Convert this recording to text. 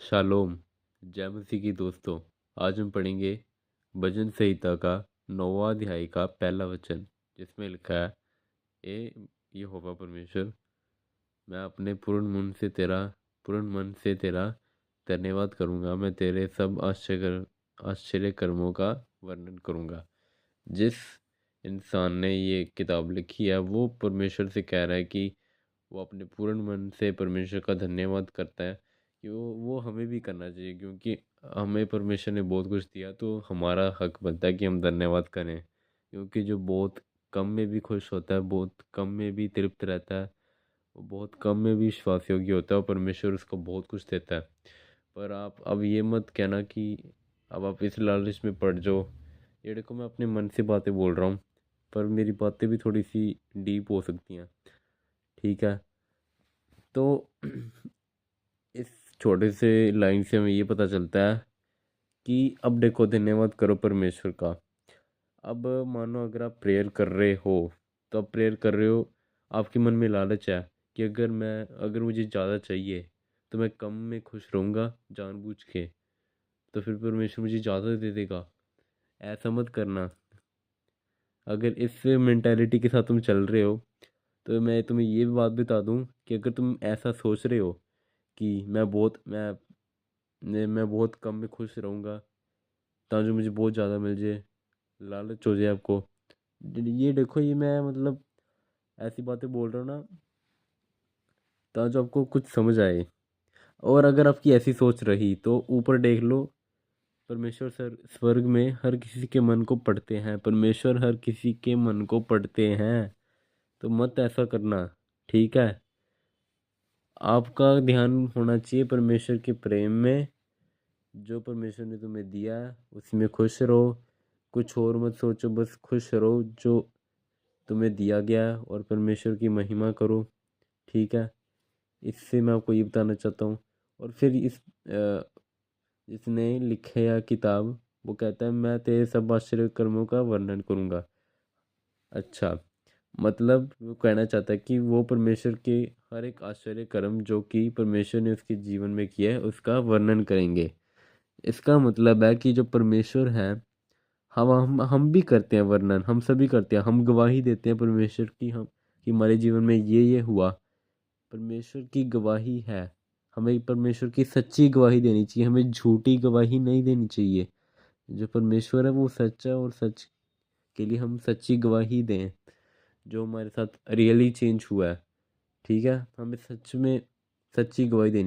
Shalom. जय मसीह की दोस्तों। आज हम पढ़ेंगे भजन संहिता का 9वां अध्याय का पहला वचन, जिसमें लिखा है, ए यहोवा परमेश्वर, मैं अपने पूर्ण मन से तेरा धन्यवाद करूंगा। मैं तेरे सब आश्चर्य कर्मों का वर्णन करूंगा। जिस इंसान ने ये किताब लिखी है वो परमेश्वर से कह रहा है कि वो अपने पूर्ण मन से परमेश्वर का धन्यवाद करता है कि वो हमें भी करना चाहिए, क्योंकि हमें परमेश्वर ने बहुत कुछ दिया, तो हमारा हक बनता है कि हम धन्यवाद करें। क्योंकि जो बहुत कम में भी खुश होता है, बहुत कम में भी तृप्त रहता है, वो बहुत कम में भी विश्वास योग्य होता है और परमेश्वर उसको बहुत कुछ देता है। पर आप अब ये मत कहना कि अब आप इस लालच में पड़ जाओ। ये देखो, मैं अपने मन से बातें बोल रहा हूँ, पर मेरी बातें भी थोड़ी सी डीप हो सकती हैं। ठीक है, तो इस छोटे से लाइन से हमें ये पता चलता है कि अब देखो, धन्यवाद करो परमेश्वर का। अब मानो अगर आप प्रेयर कर रहे हो, तो आप प्रेयर कर रहे हो, आपके मन में लालच है कि अगर मुझे ज़्यादा चाहिए तो मैं कम में खुश रहूँगा जानबूझ के, तो फिर परमेश्वर मुझे ज़्यादा दे देगा। ऐसा मत करना। अगर इस मेंटालिटी के साथ तुम चल रहे हो, तो मैं तुम्हें ये भी बात बता दूं कि अगर तुम ऐसा सोच रहे हो कि मैं बहुत कम में खुश रहूँगा ताकि मुझे बहुत ज़्यादा मिल जाए, लालच हो जाए आपको। ये देखो, ये मैं मतलब ऐसी बातें बोल रहा हूँ ना ताकि आपको कुछ समझ आए। और अगर आपकी ऐसी सोच रही तो ऊपर देख लो, परमेश्वर सर स्वर्ग में हर किसी के मन को पढ़ते हैं। परमेश्वर हर किसी के मन को पढ़ते हैं, तो मत ऐसा करना। ठीक है, आपका ध्यान होना चाहिए परमेश्वर के प्रेम में। जो परमेश्वर ने तुम्हें दिया है उसमें खुश रहो, कुछ और मत सोचो, बस खुश रहो जो तुम्हें दिया गया है और परमेश्वर की महिमा करो। ठीक है, इससे मैं आपको ये बताना चाहता हूँ। और फिर जिसने लिखे है किताब, वो कहता है, मैं तेरे सब आश्चर्य कर्मों का वर्णन करूँगा। अच्छा, मतलब वो कहना चाहता है कि वो परमेश्वर के हर एक आश्चर्य कर्म जो कि परमेश्वर ने उसके जीवन में किया है उसका वर्णन करेंगे। इसका मतलब है कि जो परमेश्वर है, हम भी करते हैं वर्णन, हम सभी करते हैं, हम गवाही देते हैं परमेश्वर की, हम कि हमारे जीवन में ये हुआ। परमेश्वर की गवाही है, हमें परमेश्वर की सच्ची गवाही देनी चाहिए, हमें झूठी गवाही नहीं देनी चाहिए। जो परमेश्वर है वो सच है, और सच के लिए हम सच्ची गवाही दें, जो हमारे साथ रियली चेंज हुआ है। ठीक है, हमें सच में सच्ची गवाही देनी